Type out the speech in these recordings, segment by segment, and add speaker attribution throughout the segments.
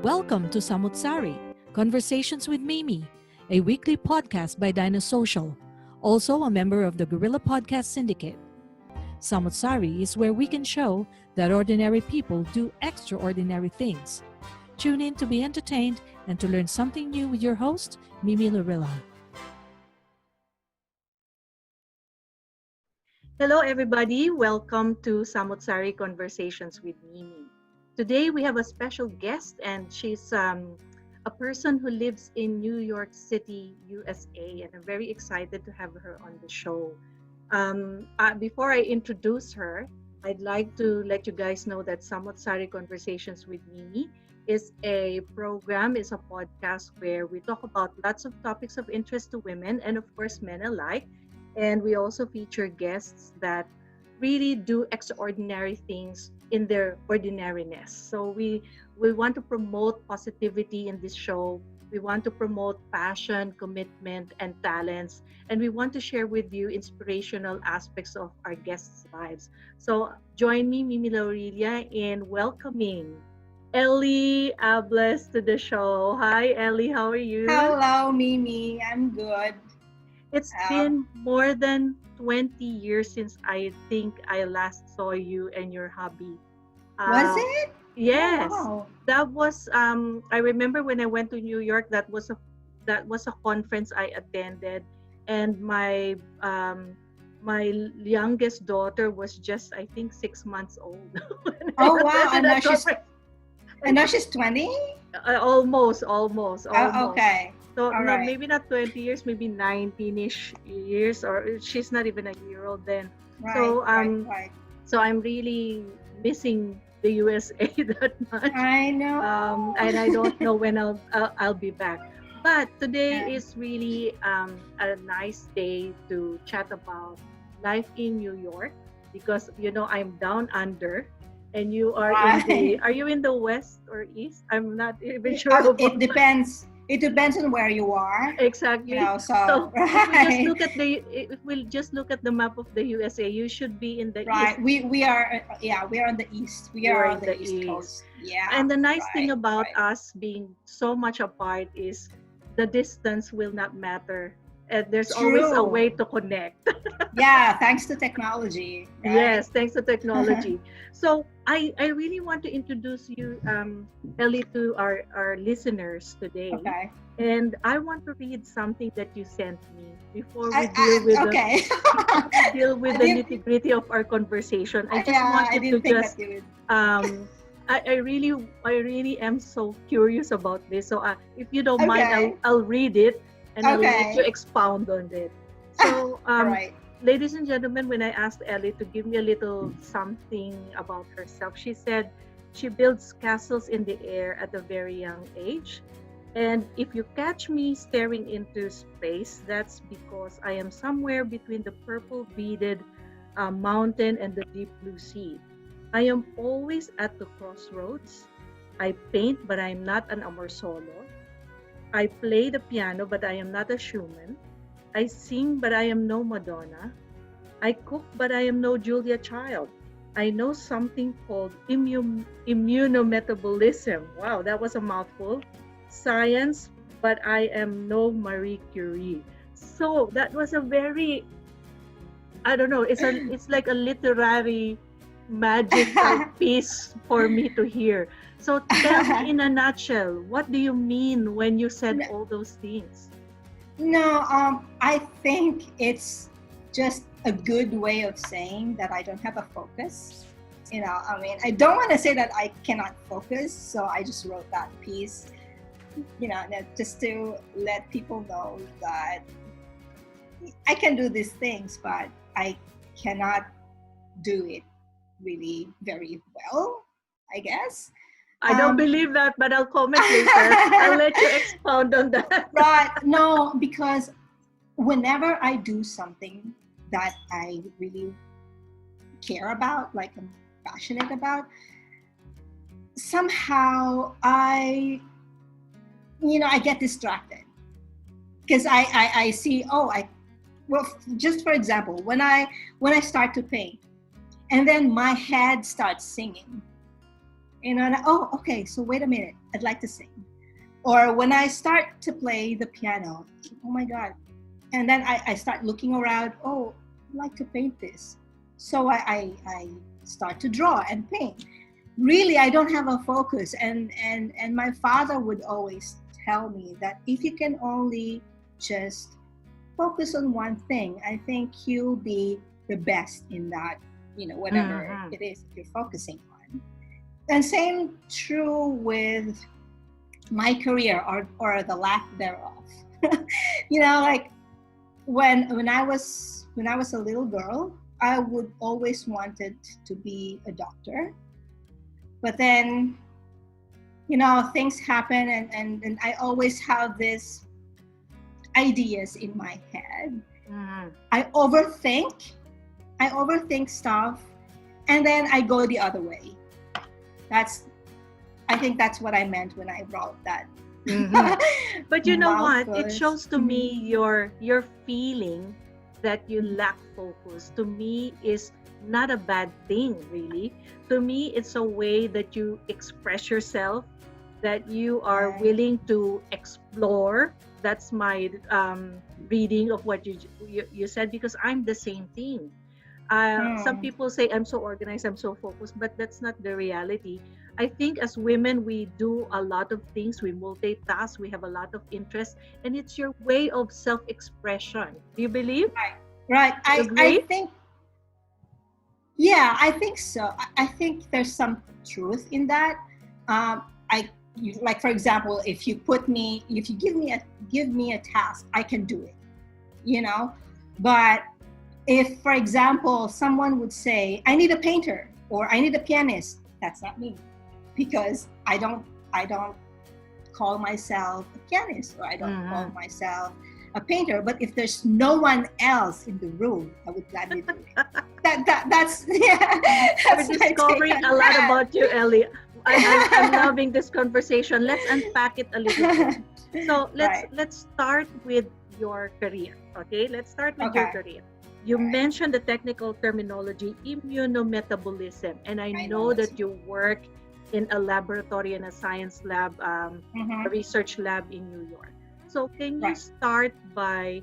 Speaker 1: Welcome to Samu't Sari, Conversations with Mimi, a weekly podcast by Social, also a member of the Guerrilla Podcast Syndicate. Samu't Sari is where we can show that ordinary people do extraordinary things. Tune in to be entertained and to learn something new with your host, Mimi Lorilla. Hello, everybody. Welcome to Samu't Sari Conversations with Mimi. Today, we have a special guest, and she's a person who lives in New York City, USA, and I'm very excited to have her on the show. Before I introduce her, I'd like to let you guys know that Samu't Sari Conversations with Mimi is a program, is a podcast where we talk about lots of topics of interest to women and, of course, men alike. And we also feature guests that really do extraordinary things in their ordinariness. So we want to promote positivity in this show. We want to promote passion, commitment, and talents. And we want to share with you inspirational aspects of our guests' lives. So join me, Mimi Lorilla, in welcoming Elly Ables to the show. Hi, Elly. How are you?
Speaker 2: Hello, Mimi. I'm good.
Speaker 1: It's been more than 20 years since I think I last saw you and your hubby.
Speaker 2: Was it?
Speaker 1: Yes.
Speaker 2: Oh, wow.
Speaker 1: That was I remember when I went to New York, that was a conference I attended, and my youngest daughter was just, I think, 6 months old.
Speaker 2: Oh, wow. And now she's 20?
Speaker 1: Almost.
Speaker 2: Oh, okay.
Speaker 1: So
Speaker 2: All right.
Speaker 1: maybe not 20 years, maybe 19-ish years, or she's not even a year old then.
Speaker 2: Right,
Speaker 1: So
Speaker 2: right.
Speaker 1: so I'm really missing the USA that much.
Speaker 2: I know.
Speaker 1: And I don't know when I'll be back. But today
Speaker 2: Yeah.
Speaker 1: is really a nice day to chat about life in New York, because I'm down under, and you are are you in the west or east? I'm not even sure.
Speaker 2: It depends. It depends on where you are.
Speaker 1: Exactly.
Speaker 2: So
Speaker 1: right. If we just look at the map of the USA, you should be in the
Speaker 2: right.
Speaker 1: east.
Speaker 2: We are on the east. We are on the east coast. Yeah.
Speaker 1: And the nice thing
Speaker 2: right,
Speaker 1: about
Speaker 2: right.
Speaker 1: us being so much apart is the distance will not matter. And there's always a
Speaker 2: True.
Speaker 1: way to connect.
Speaker 2: Yeah, thanks to technology. Right?
Speaker 1: Yes, thanks to technology. So I really want to introduce you, Elly, to our listeners today.
Speaker 2: Okay.
Speaker 1: And I want to read something that you sent me before we deal with the nitty-gritty of our conversation. I just wanted to just I really am so curious about this. So if you don't mind, I'll read it and I'll let you expound on it. So
Speaker 2: right.
Speaker 1: Ladies and gentlemen, when I asked Elly to give me a little something about herself, she said she builds castles in the air at a very young age. And if you catch me staring into space, that's because I am somewhere between the purple beaded mountain and the deep blue sea. I am always at the crossroads. I paint, but I am not an amorsolo. I play the piano, but I am not a Schumann. I sing, but I am no Madonna. I cook, but I am no Julia Child. I know something called immunometabolism. Wow, that was a mouthful. Science, but I am no Marie Curie. So that was a very, I don't know, it's like a literary magic piece for me to hear. So tell me in a nutshell, what do you mean when you said all those things?
Speaker 2: No, I think it's just a good way of saying that I don't have a focus. I don't want to say that I cannot focus, so I just wrote that piece, just to let people know that I can do these things, but I cannot do it really very well, I guess.
Speaker 1: I don't believe that, but I'll comment later. I'll let you expound on that.
Speaker 2: Right. No, because whenever I do something that I really care about, like I'm passionate about, somehow I get distracted. Because I see, just for example, when I start to paint, and then my head starts singing, Oh, okay, so wait a minute, I'd like to sing. Or when I start to play the piano, oh my God. And then I start looking around, oh, I'd like to paint this. So I start to draw and paint. Really, I don't have a focus. And my father would always tell me that if you can only just focus on one thing, I think you'll be the best in that, whatever
Speaker 1: Mm-hmm.
Speaker 2: it is that you're focusing on. And same true with my career or the lack thereof. Like when I was a little girl, I would always wanted to be a doctor. But then, things happen and I always have this ideas in my head.
Speaker 1: Mm-hmm.
Speaker 2: I overthink. I overthink stuff and then I go the other way. That's I think that's what I meant when I wrote that.
Speaker 1: Mm-hmm. But you know what? It
Speaker 2: Mouthfuls.
Speaker 1: shows to me your feeling that you lack focus. To me, is not a bad thing, really. To me, it's a way that you express yourself, that you are
Speaker 2: Right.
Speaker 1: willing to explore. That's my reading of what you said, because I'm the same thing. Some
Speaker 2: Hmm.
Speaker 1: people say I'm so organized, I'm so focused, but that's not the reality. I think as women, we do a lot of things, we multitask, we have a lot of interests, and it's your way of self expression. Do you believe?
Speaker 2: Right.
Speaker 1: You
Speaker 2: I
Speaker 1: agree?
Speaker 2: think, yeah, I think so. I think there's some truth in that. Like for example, if you give me a task, I can do it. You know, but if, for example, someone would say, "I need a painter" or "I need a pianist," that's not me, because I don't call myself a pianist or I don't call
Speaker 1: Mm-hmm.
Speaker 2: myself a painter. But if there's no one else in the room, I would gladly do it. That's yeah,
Speaker 1: We're
Speaker 2: that's my take
Speaker 1: discovering
Speaker 2: on
Speaker 1: a lot
Speaker 2: that.
Speaker 1: about you, Ellie. I'm loving this conversation. Let's unpack it a little bit. So let's
Speaker 2: Right.
Speaker 1: let's start with your career. Okay, let's start with your
Speaker 2: Okay.
Speaker 1: career. You
Speaker 2: All right.
Speaker 1: mentioned the technical terminology immunometabolism, and I
Speaker 2: I know
Speaker 1: know
Speaker 2: what's.
Speaker 1: that you work in a laboratory and a science lab, a
Speaker 2: Mm-hmm.
Speaker 1: research lab in New York. So can you
Speaker 2: Right.
Speaker 1: start by,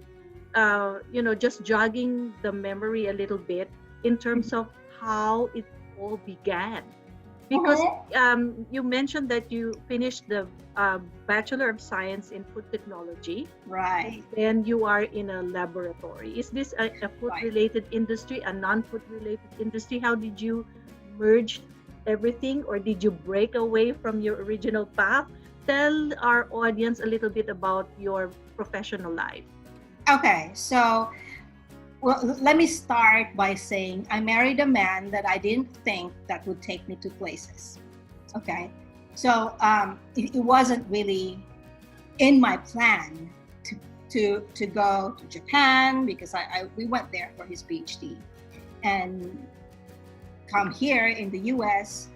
Speaker 1: just jogging the memory a little bit in terms of how it all began? Because
Speaker 2: Mm-hmm.
Speaker 1: you mentioned that you finished the Bachelor of Science in Food Technology, and
Speaker 2: Right.
Speaker 1: then you are in a laboratory. Is this a food
Speaker 2: Right.
Speaker 1: related industry, a non food related industry? How did you merge everything, or did you break away from your original path? Tell our audience a little bit about your professional life.
Speaker 2: Okay. So, well, let me start by saying I married a man that I didn't think that would take me to places. Okay. So it wasn't really in my plan to to go to Japan, because we went there for his PhD and come here in the US.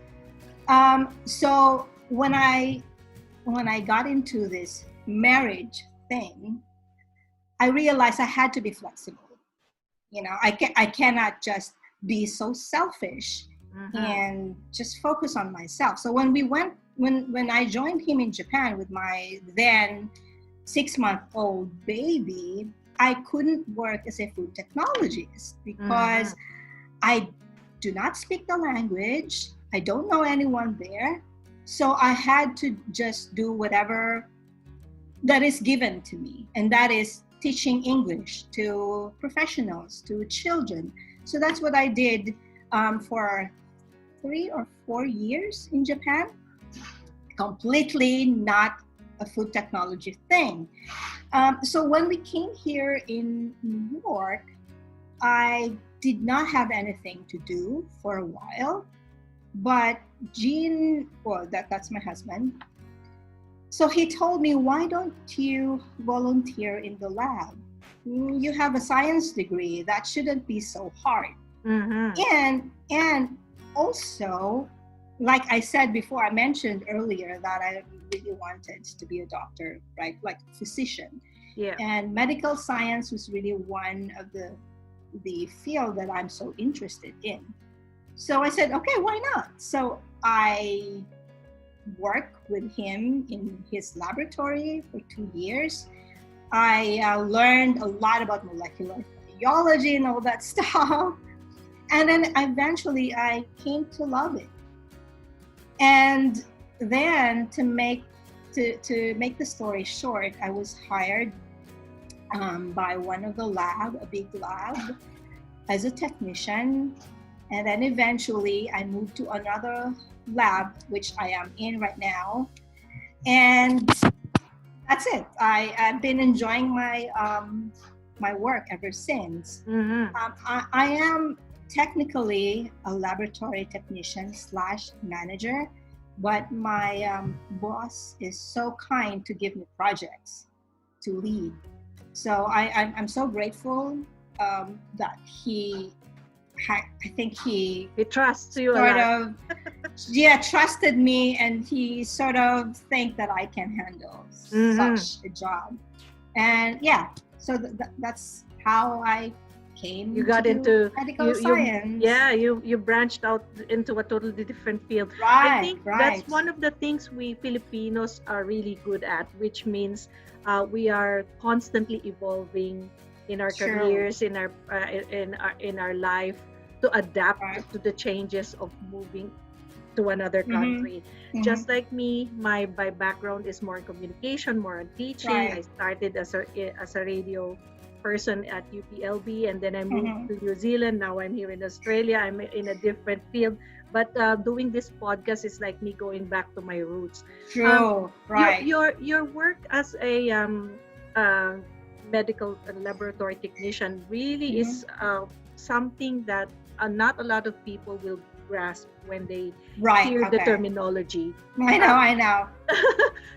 Speaker 2: So when I got into this marriage thing, I realized I had to be flexible. I cannot just be so selfish
Speaker 1: Mm-hmm.
Speaker 2: and just focus on myself. So when I joined him in Japan with my then 6-month old baby, I couldn't work as a food technologist
Speaker 1: Mm-hmm.
Speaker 2: because I do not speak the language. I don't know anyone there. So I had to just do whatever that is given to me, and that is teaching English to professionals, to children. So that's what I did for 3 or 4 years in Japan. Completely not a food technology thing. So when we came here in New York, I did not have anything to do for a while, but Gene, well, that's my husband. So he told me, why don't you volunteer in the lab? You have a science degree. That shouldn't be so hard.
Speaker 1: Mm-hmm.
Speaker 2: And also, like I said before, I mentioned earlier that I really wanted to be a doctor, right? Like a physician.
Speaker 1: Yeah.
Speaker 2: And medical science was really one of the field that I'm so interested in. So I said, okay, why not? So I worked with him in his laboratory for 2 years. I learned a lot about molecular biology and all that stuff. And then eventually I came to love it. And then to make the story short, I was hired by one of the lab, a big lab, as a technician. And then eventually I moved to another lab, which I am in right now. And that's it. I've been enjoying my work ever since.
Speaker 1: Mm-hmm.
Speaker 2: I am technically a laboratory technician / manager, but my boss is so kind to give me projects to lead. So I'm so grateful that I think he
Speaker 1: trusts you a
Speaker 2: sort
Speaker 1: lot.
Speaker 2: of trusted me, and he sort of think that I can handle such a job. And so that's how I came
Speaker 1: You got
Speaker 2: to
Speaker 1: into
Speaker 2: medical science.
Speaker 1: You branched out into a totally different field.
Speaker 2: Right,
Speaker 1: I think
Speaker 2: right.
Speaker 1: that's one of the things we Filipinos are really good at, which means we are constantly evolving in our
Speaker 2: True.
Speaker 1: careers, in our life, to adapt
Speaker 2: Right.
Speaker 1: to the changes of moving to another
Speaker 2: Mhm.
Speaker 1: country.
Speaker 2: Mhm.
Speaker 1: Just like me, my background is more in communication, more in teaching.
Speaker 2: Right.
Speaker 1: I started as a radio person at UPLB, and then I moved to New Zealand. Now I'm here in Australia. I'm in a different field, but doing this podcast is like me going back to my roots.
Speaker 2: True. Right.
Speaker 1: Your work as a medical laboratory technician really is something that not a lot of people will grasp when they hear the terminology.
Speaker 2: I know.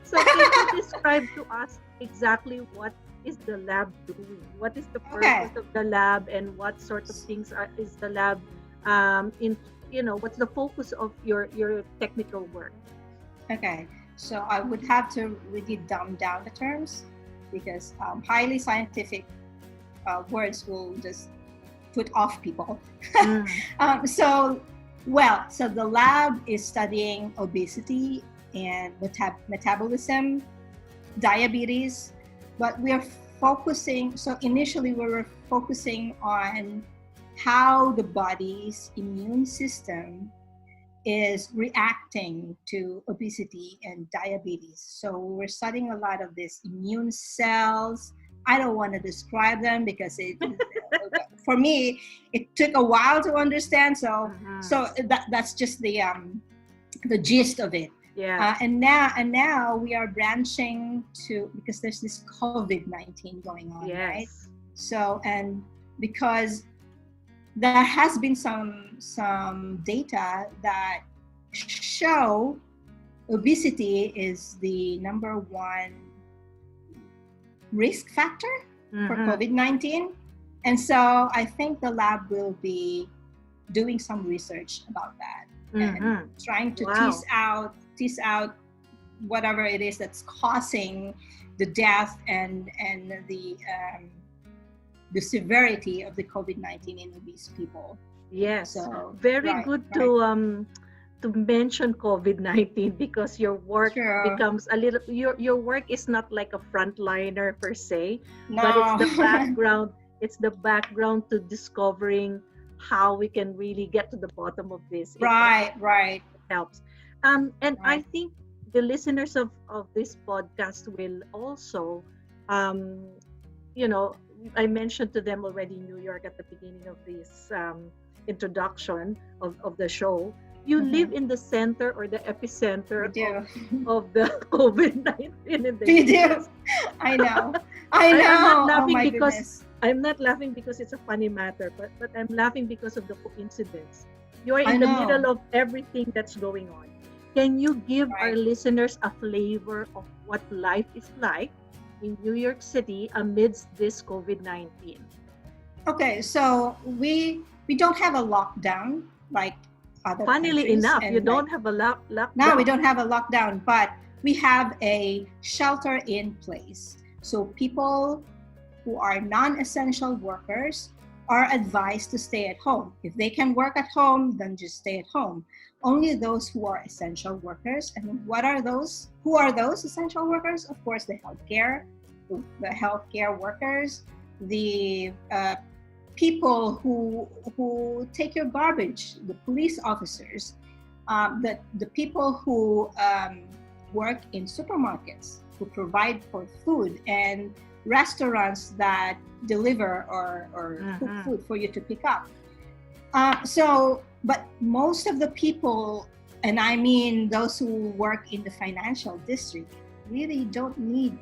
Speaker 1: So can you describe to us exactly what is the lab doing? What is the purpose of the lab, and what sort of things is the lab what's the focus of your technical work?
Speaker 2: Okay, so I would have to really dumb down the terms, because highly scientific words will just put off people. So the lab is studying obesity and metabolism, diabetes, but we are focusing. So initially we were focusing on how the body's immune system is reacting to obesity and diabetes. So we're studying a lot of these immune cells. I don't want to describe them because for me, it took a while to understand. So that's just the gist of it.
Speaker 1: Yeah.
Speaker 2: And now we are branching to, because there's this COVID-19 going on, right? So, and because there has been some data that show obesity is the number one risk factor for COVID-19. And so I think the lab will be doing some research about that and trying to tease out whatever it is that's causing the death and the severity of the COVID-19 in obese people.
Speaker 1: Yes,
Speaker 2: so
Speaker 1: very good to mention COVID-19, because your work becomes a little, your work is not like a frontliner per se, but it's the background. It's the background to discovering how we can really get to the bottom of this.
Speaker 2: It
Speaker 1: helps. And I think the listeners of this podcast will also, I mentioned to them already in New York at the beginning of this introduction of the show. You live in the center or the epicenter of the COVID-19.
Speaker 2: We do. I know. I'm not laughing
Speaker 1: I'm not laughing because it's a funny matter, but I'm laughing because of the coincidence. You're in the middle of everything that's going on. Can you give our listeners a flavor of what life is like in New York City amidst this COVID-19?
Speaker 2: Okay, so we don't have a lockdown like other
Speaker 1: Funnily
Speaker 2: countries.
Speaker 1: Enough, you don't have a lockdown.
Speaker 2: No, we don't have a lockdown, but we have a shelter in place. So people who are non-essential workers are advised to stay at home. If they can work at home, then just stay at home. Only those who are essential workers. And what are those? Who are those essential workers? Of course, the healthcare workers, the people who take your garbage, the police officers, the people who work in supermarkets, who provide for food, and restaurants that deliver or cook food for you to pick up. But most of the people, and I mean those who work in the financial district, really don't need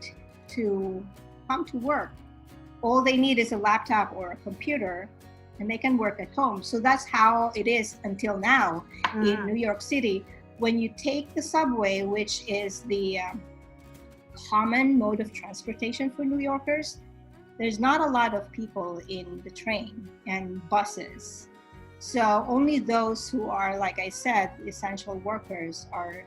Speaker 2: to come to work. All they need is a laptop or a computer, and they can work at home. So that's how it is until now in New York City. When you take the subway, which is the common mode of transportation for New Yorkers, there's not a lot of people in the train and buses. So only those who are, like I said, essential workers are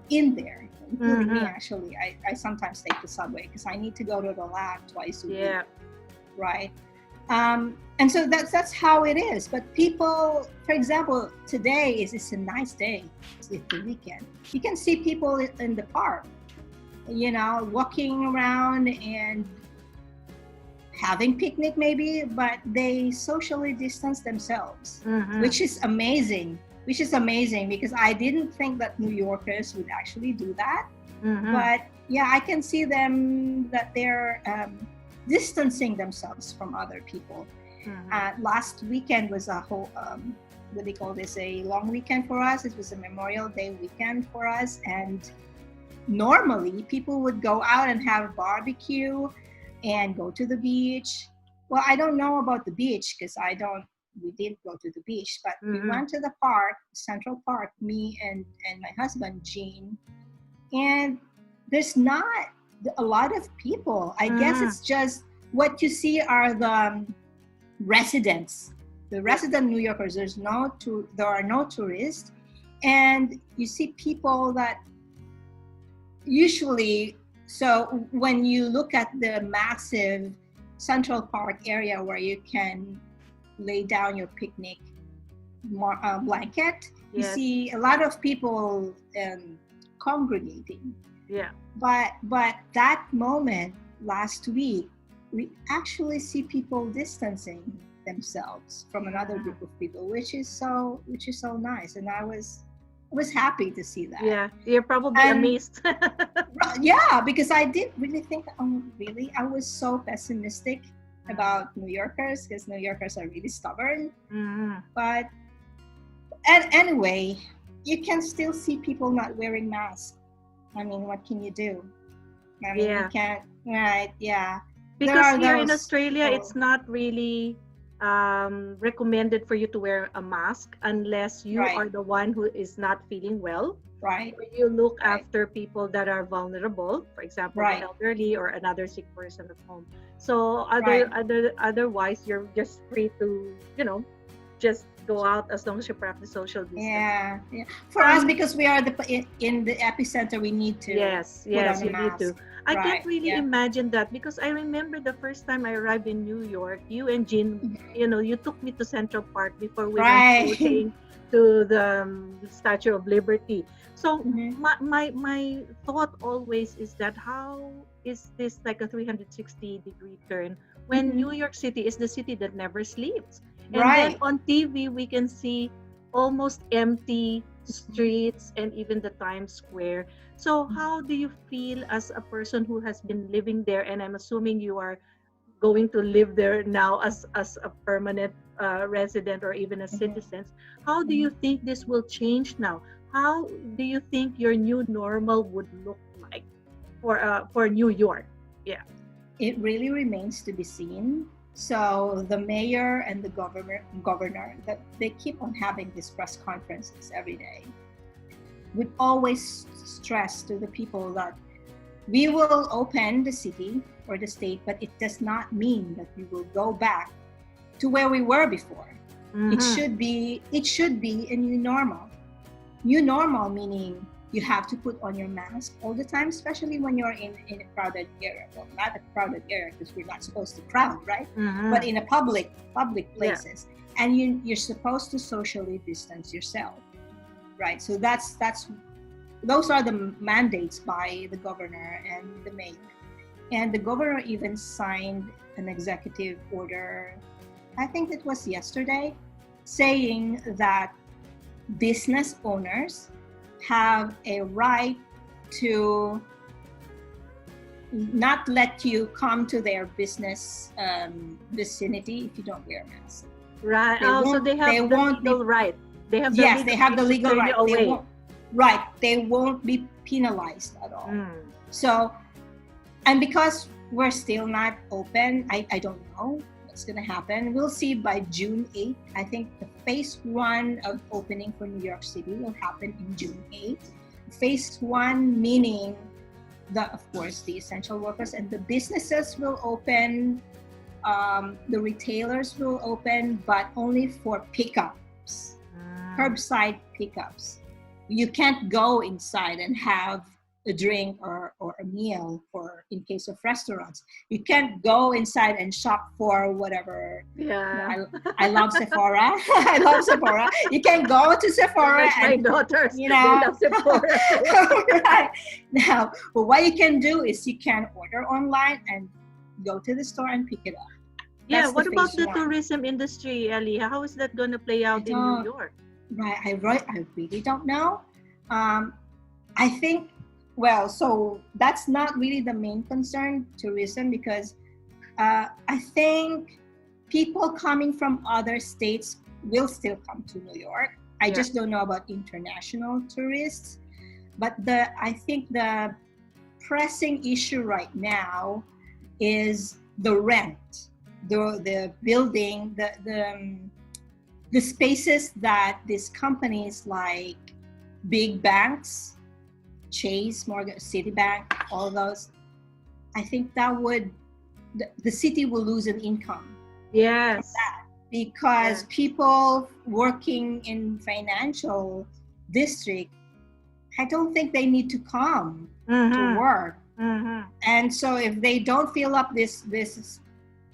Speaker 2: in there, including me actually. I sometimes take the subway because I need to go to the lab twice a week, right? And so that's how it is. But people, for example, today is a nice day. It's the weekend. You can see people in the park, walking around and having picnic maybe, but they socially distance themselves, which is amazing. Because I didn't think that New Yorkers would actually do that. But yeah, I can see them that they're distancing themselves from other people. Last weekend was a whole, what do they call this, a long weekend for us. It was a Memorial Day weekend for us. And normally people would go out and have a barbecue and go to the beach. Well, I don't know about the beach because we didn't go to the beach, but we went to the park, Central Park, me and my husband, Gene. And there's not a lot of people. I guess it's just what you see are the residents, the resident New Yorkers. There are no tourists. And you see people that usually, so when you look at the massive Central Park area where you can lay down your picnic blanket, you see a lot of people congregating. But that moment last week, we actually see people distancing themselves from another group of people, which is so nice. And I was happy to see that.
Speaker 1: Yeah, you're probably amazed.
Speaker 2: Yeah, because I did really think, I was so pessimistic about New Yorkers, because New Yorkers are really stubborn. But anyway, you can still see people not wearing masks. I mean, what can you do? I mean, you can't, right? Yeah.
Speaker 1: Because here in Australia, it's not really recommended for you to wear a mask unless you are the one who is not feeling well.
Speaker 2: Right.
Speaker 1: Or you look after people that are vulnerable, for example, the elderly or another sick person at home. So otherwise, you're just free to, just go out as long as you practice social distancing.
Speaker 2: Yeah. For us, because we are in the epicenter, we need to.
Speaker 1: Yes, you need to. I can't really imagine that, because I remember the first time I arrived in New York, you and Jean, you took me to Central Park before we went to the Statue of Liberty. So my thought always is that how is this like a 360-degree turn when New York City is the city that never sleeps? And then on TV, we can see almost empty streets and even the Times Square. So how do you feel as a person who has been living there, and I'm assuming you are going to live there now as a permanent resident or even a citizen? How do you think this will change now? How do you think your new normal would look like for New York? Yeah.
Speaker 2: It really remains to be seen. So the mayor and the governor, that they keep on having these press conferences every day, would always stress to the people that we will open the city or the state, but it does not mean that we will go back to where we were before. It should be a new normal. New normal meaning You have to put on your mask all the time, especially when you're in a crowded area. Well, not a crowded area because we're not supposed to crowd, right? But in a public places, and you're supposed to socially distance yourself, right? So those are the mandates by the governor and the mayor. And the governor even signed an executive order, I think it was yesterday, saying that business owners have a right to not let you come to their business vicinity if you don't wear a mask.
Speaker 1: Right. So they have the legal right. They have the
Speaker 2: yes,
Speaker 1: legal
Speaker 2: they have the
Speaker 1: right
Speaker 2: legal
Speaker 1: to turn
Speaker 2: right.
Speaker 1: you away.
Speaker 2: They won't be penalized at all. So, and because we're still not open, I don't know what's going to happen. We'll see by June 8th. I think the phase 1 of opening for New York City will happen in June 8th. Phase 1 meaning, of course, the essential workers and the businesses will open, the retailers will open, but only for pickups, curbside pickups. You can't go inside and have a drink or a meal in case of restaurants. You can't go inside and shop for whatever.
Speaker 1: Yeah.
Speaker 2: I love Sephora. I love Sephora. You can go to Sephora
Speaker 1: like my daughters,
Speaker 2: you know,
Speaker 1: they love Sephora.
Speaker 2: right. Now, but what you can do is you can order online and go to the store and pick it up.
Speaker 1: Yeah, what about the tourism industry, Elly? How is that going to play out in New York?
Speaker 2: Right, I really don't know. I think, well, so that's not really the main concern, tourism, because I think people coming from other states will still come to New York. I just don't know about international tourists. But I think the pressing issue right now is the rent, the building, the spaces that these companies like big banks, Chase, Morgan, Citibank, all those, I think that the city will lose an income.
Speaker 1: Yes.
Speaker 2: Because people working in financial district, I don't think they need to come to work. And so if they don't fill up this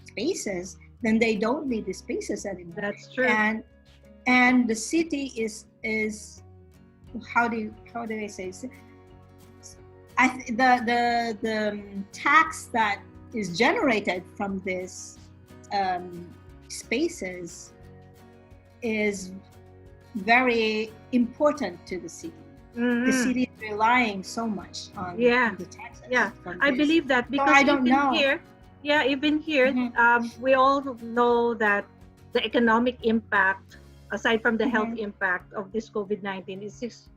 Speaker 2: spaces, then they don't need the spaces anymore.
Speaker 1: That's true.
Speaker 2: And the city is how do I say it? The tax that is generated from this spaces is very important to the city. The city is relying so much on the taxes.
Speaker 1: Yeah, I believe that because
Speaker 2: I don't know.
Speaker 1: Even here, we all know that the economic impact, aside from the health impact of this COVID-19,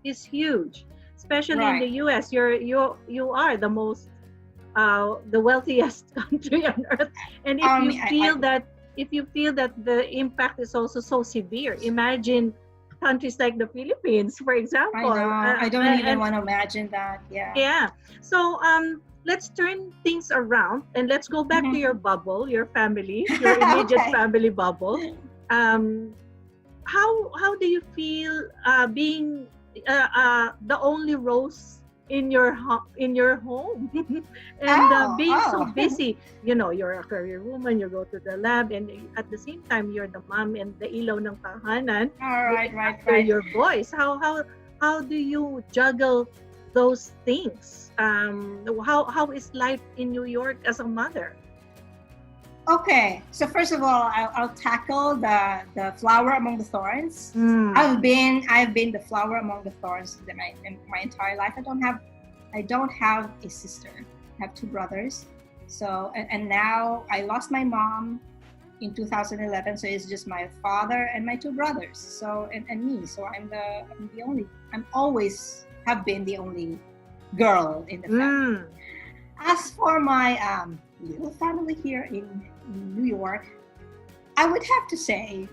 Speaker 1: is huge. Especially in the U.S., you are the most the wealthiest country on earth, and if you feel that the impact is also so severe, imagine countries like the Philippines, for example.
Speaker 2: I don't even want to imagine that.
Speaker 1: Yeah. So let's turn things around and let's go back to your bubble, your family, your immediate family bubble. How do you feel being the only rose in your home and being so busy? You know, you're a career woman, you go to the lab, and at the same time you're the mom and the ilaw ng tahanan.
Speaker 2: Right.
Speaker 1: Your boys. How do you juggle those things? How is life in New York as a mother?
Speaker 2: Okay, so first of all, I'll tackle the flower among the thorns. I've been the flower among the thorns in my entire life. I don't have a sister. I have two brothers. So and now I lost my mom in 2011. So it's just my father and my two brothers. So and me. So I'm the only. I'm always have been the only girl in the family. As for my little family here in New York, I would have to say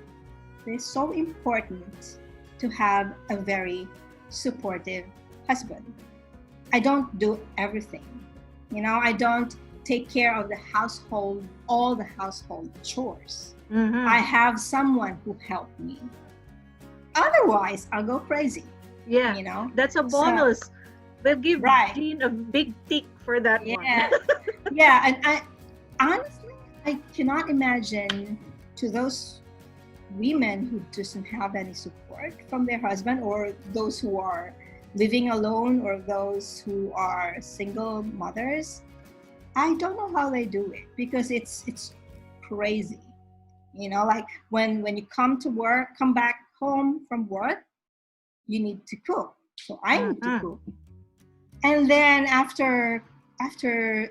Speaker 2: it's so important to have a very supportive husband. I don't do everything. I don't take care of the household, all the household chores. I have someone who helped me. Otherwise, I'll go crazy.
Speaker 1: Yeah, that's a bonus. We'll give
Speaker 2: Right.
Speaker 1: Jean a big tick for that one.
Speaker 2: Yeah. Yeah. And I honestly, I cannot imagine to those women who doesn't have any support from their husband, or those who are living alone, or those who are single mothers. I don't know how they do it, because it's crazy. Like when you come back home from work, you need to cook. So I need to
Speaker 1: Mhm.
Speaker 2: cook. And then after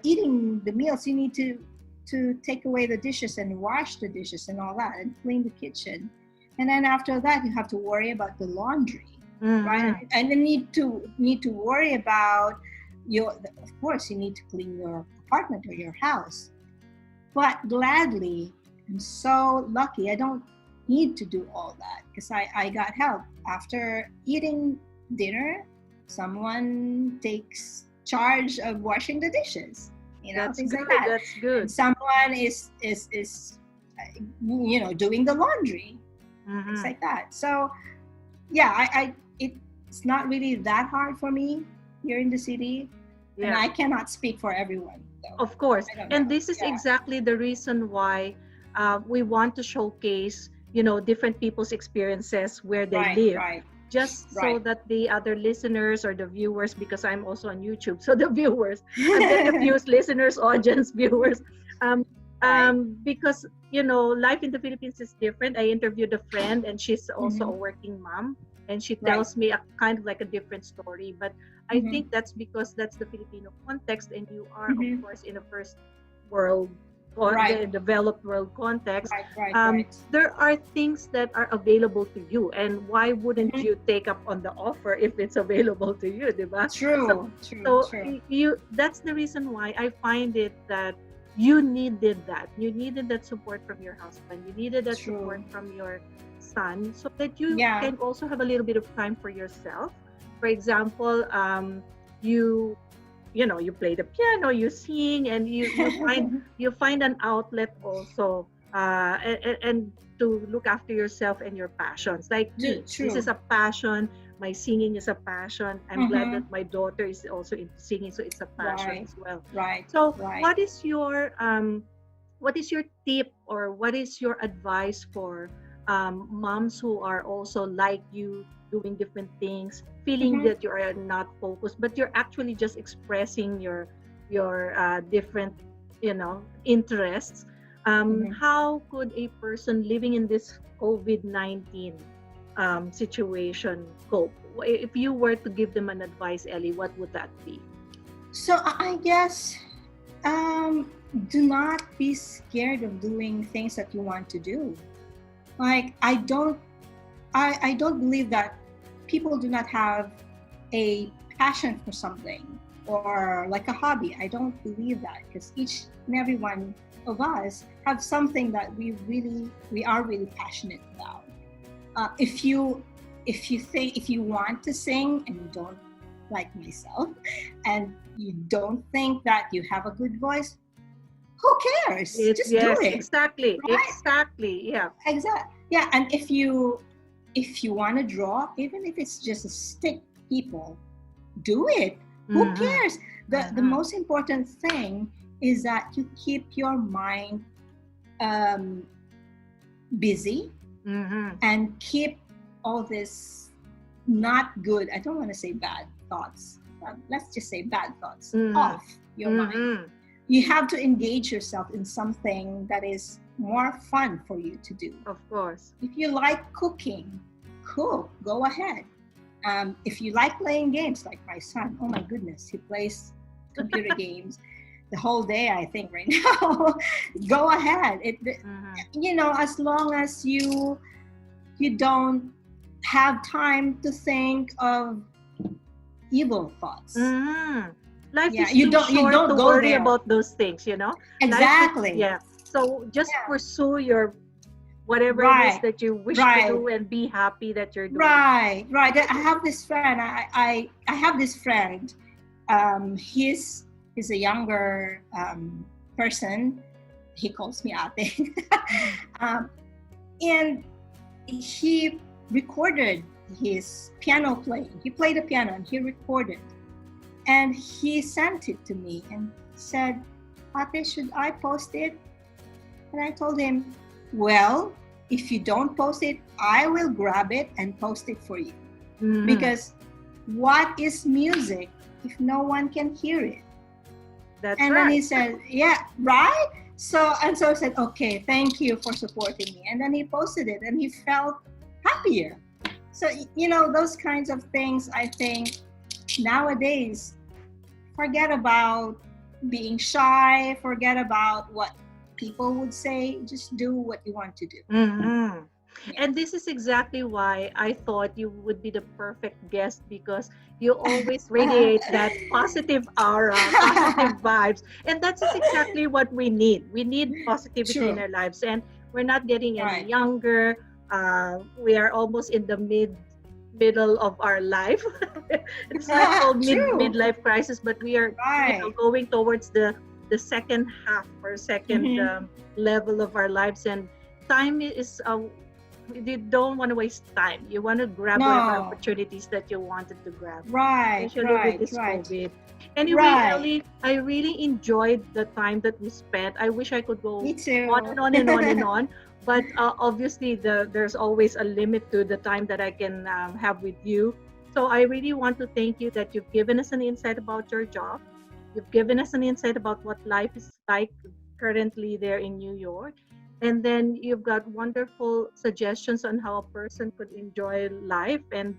Speaker 2: eating the meals, you need to take away the dishes and wash the dishes and all that, and clean the kitchen. And then after that, you have to worry about the laundry, right?
Speaker 1: Mhm.
Speaker 2: And then need to worry about of course, you need to clean your apartment or your house. But gladly, I'm so lucky. I don't need to do all that, because I got help. After eating dinner, someone takes charge of washing the dishes,
Speaker 1: That's
Speaker 2: things like
Speaker 1: good.
Speaker 2: that.
Speaker 1: That's
Speaker 2: And
Speaker 1: good.
Speaker 2: someone is doing the laundry, things
Speaker 1: Mhm.
Speaker 2: like that. So yeah, it's not really that hard for me here in the city, and
Speaker 1: Yeah.
Speaker 2: I cannot speak for everyone, though.
Speaker 1: Of course.
Speaker 2: I don't
Speaker 1: And
Speaker 2: know.
Speaker 1: this is
Speaker 2: Yeah.
Speaker 1: exactly the reason why we want to showcase, different people's experiences where they
Speaker 2: Right,
Speaker 1: live,
Speaker 2: right,
Speaker 1: just so
Speaker 2: right.
Speaker 1: that the other listeners or the viewers, because I'm also on YouTube, so the viewers, I'm very confused, listeners, audience, viewers, um,
Speaker 2: Right.
Speaker 1: because, life in the Philippines is different. I interviewed a friend, and she's also a
Speaker 2: Hmm.
Speaker 1: working mom, and she
Speaker 2: Right.
Speaker 1: tells me a kind of like a different story. But I
Speaker 2: Hmm.
Speaker 1: think that's because that's the Filipino context, and you are, of
Speaker 2: Hmm.
Speaker 1: course, in a first world, or
Speaker 2: Right.
Speaker 1: the developed world context.
Speaker 2: Right. Right. Right.
Speaker 1: There are things that are available to you, and why wouldn't
Speaker 2: Hmm.
Speaker 1: you take up on the offer if it's available to you, diba? So,
Speaker 2: True. True.
Speaker 1: so
Speaker 2: True.
Speaker 1: you that's the reason why I find it that you needed that. You needed that support from your husband. You needed that support
Speaker 2: True.
Speaker 1: from your son, so that you
Speaker 2: Yeah.
Speaker 1: can also have a little bit of time for yourself. For example, you you play the piano, you sing, and you find an outlet also, and to look after yourself and your passions. Like me, this is
Speaker 2: True.
Speaker 1: a passion. My singing is a passion. I'm glad
Speaker 2: Hmm.
Speaker 1: that my daughter is also into singing, so it's a passion
Speaker 2: Right.
Speaker 1: as well.
Speaker 2: Right.
Speaker 1: So
Speaker 2: Right.
Speaker 1: what is your tip, or what is your advice for moms who are also like you, doing different things, feeling
Speaker 2: Hmm.
Speaker 1: that you are not focused, but you're actually just expressing your different interests?
Speaker 2: Hmm.
Speaker 1: How could a person living in this COVID-19 situation cope? If you were to give them an advice, Ellie, what would that be?
Speaker 2: So I guess, um, do not be scared of doing things that you want to do. Like I don't believe that people do not have a passion for something, or like a hobby. I don't believe that, because each and every one of us have something that we are really passionate about. If you want to sing and you don't, like myself, and you don't think that you have a good voice, who cares?
Speaker 1: It's
Speaker 2: Just do
Speaker 1: yes,
Speaker 2: it,
Speaker 1: exactly,
Speaker 2: right?
Speaker 1: exactly, yeah.
Speaker 2: Exactly. Yeah, and if you want to draw, even if it's just a stick, people, do it. Who
Speaker 1: Mm-hmm.
Speaker 2: cares? The
Speaker 1: Mm-hmm.
Speaker 2: most important thing is that you keep your mind um, busy,
Speaker 1: Mm-hmm.
Speaker 2: and keep all this not good, I don't want to say bad thoughts, let's just say bad thoughts,
Speaker 1: Mm-hmm.
Speaker 2: off your mind.
Speaker 1: Mm-hmm.
Speaker 2: You have to engage yourself in something that is more fun for you to do.
Speaker 1: Of course.
Speaker 2: If you like cooking, cook, go ahead. If you like playing games, like my son, oh my goodness, he plays computer games the whole day, I think, right now. Go ahead.
Speaker 1: Mm-hmm.
Speaker 2: As long as you don't have time to think of evil thoughts.
Speaker 1: Mm-hmm. Life
Speaker 2: Yeah,
Speaker 1: is
Speaker 2: you
Speaker 1: too
Speaker 2: don't you
Speaker 1: short
Speaker 2: don't
Speaker 1: to
Speaker 2: go
Speaker 1: worry
Speaker 2: there.
Speaker 1: about those things. Life is,
Speaker 2: Exactly.
Speaker 1: yeah. So just
Speaker 2: Yeah.
Speaker 1: pursue your whatever it is
Speaker 2: Right.
Speaker 1: that you wish to
Speaker 2: Right.
Speaker 1: do, and be happy that you're doing it.
Speaker 2: Right. Right. I have this friend. I have this friend. He's a younger person. He calls me ate.
Speaker 1: Mhm.
Speaker 2: um, and he recorded his piano playing. He played the piano and he recorded. And he sent it to me and said, Ate, should I post it? And I told him, well, if you don't post it, I will grab it and post it for you.
Speaker 1: Mhm.
Speaker 2: Because what is music if no one can hear it?
Speaker 1: That's
Speaker 2: And
Speaker 1: right.
Speaker 2: then he said, yeah, right? So I said, okay, thank you for supporting me. And then he posted it and he felt happier. So, those kinds of things, I think nowadays, forget about being shy, forget about what people would say, just do what you want to do.
Speaker 1: Mhm.
Speaker 2: Yeah.
Speaker 1: And this is exactly why I thought you would be the perfect guest, because you always radiate that positive aura, positive vibes. And that's just exactly what we need. We need positivity in
Speaker 2: True.
Speaker 1: our lives. And we're not getting any
Speaker 2: Right.
Speaker 1: younger. We are almost in the middle of our life. It's like called
Speaker 2: True.
Speaker 1: midlife crisis, but we are
Speaker 2: Right.
Speaker 1: going towards the second half or second
Speaker 2: Mhm.
Speaker 1: level of our lives. And time is you don't want to waste time. You want to grab whatever
Speaker 2: No.
Speaker 1: opportunities that you wanted to grab,
Speaker 2: Right,
Speaker 1: especially with
Speaker 2: right,
Speaker 1: this
Speaker 2: right.
Speaker 1: COVID. Anyway,
Speaker 2: Right.
Speaker 1: Elly, I really enjoyed the time that we spent. I wish I could go
Speaker 2: Me too.
Speaker 1: on and on and on and on, but obviously there's always a limit to the time that I can have with you. So I really want to thank you that you've given us an insight about your job. You've given us an insight about what life is like currently there in New York. And then you've got wonderful suggestions on how a person could enjoy life and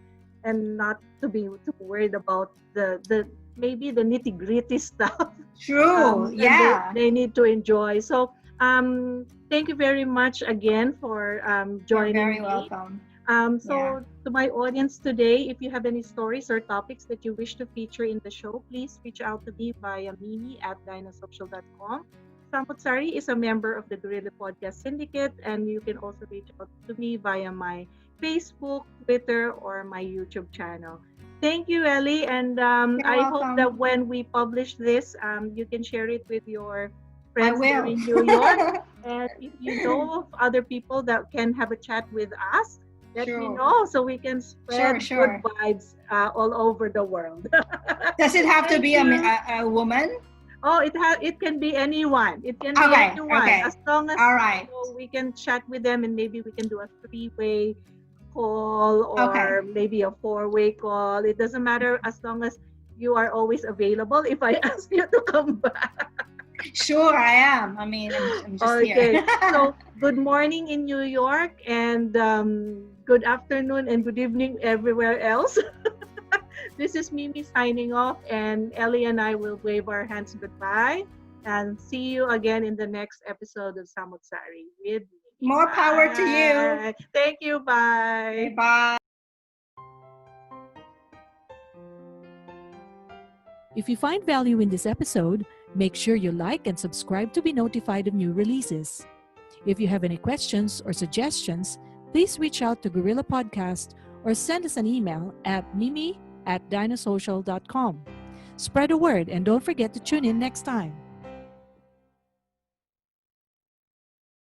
Speaker 1: not to be too worried about the maybe the nitty gritty stuff.
Speaker 2: True.
Speaker 1: And
Speaker 2: Yeah.
Speaker 1: they need to enjoy. So thank you very much again for
Speaker 2: You're
Speaker 1: joining
Speaker 2: very
Speaker 1: me.
Speaker 2: welcome.
Speaker 1: So to my audience today, if you have any stories or topics that you wish to feature in the show, please reach out to me via Mimi at dinasocial.com. Samu't Sari is a member of the Guerrilla Podcast Syndicate, and you can also reach out to me via my Facebook, Twitter, or my YouTube channel. Thank you, Elly, and
Speaker 2: You're
Speaker 1: I hope
Speaker 2: welcome.
Speaker 1: that when we publish this, you can share it with your
Speaker 2: I
Speaker 1: friends there
Speaker 2: will.
Speaker 1: in New York. And if you know of other people that can have a chat with us, let me
Speaker 2: Sure.
Speaker 1: know so we can spread
Speaker 2: Sure.
Speaker 1: good vibes all over the world.
Speaker 2: Does it have to
Speaker 1: Thank
Speaker 2: be
Speaker 1: you.
Speaker 2: a woman?
Speaker 1: Oh, it can be anyone. It can be
Speaker 2: Okay.
Speaker 1: anyone,
Speaker 2: Okay.
Speaker 1: as long as
Speaker 2: All right.
Speaker 1: we can chat with them, and maybe we can do a three-way call
Speaker 2: Okay.
Speaker 1: or maybe a four-way call. It doesn't matter as long as you are always available. If I ask you to come back.
Speaker 2: Sure, I am. I mean, I'm just
Speaker 1: Okay.
Speaker 2: here.
Speaker 1: So good morning in New York, and good afternoon and good evening everywhere else. This is Mimi signing off, and Elly and I will wave our hands goodbye and see you again in the next episode of Samu't Sari with Mimi.
Speaker 2: More power to you.
Speaker 1: Bye. Thank you. Bye.
Speaker 2: Okay, bye.
Speaker 3: If you find value in this episode, make sure you like and subscribe to be notified of new releases. If you have any questions or suggestions, please reach out to Guerrilla Podcast or send us an email at mimi@dinasocial.com. Spread the word and don't forget to tune in next time.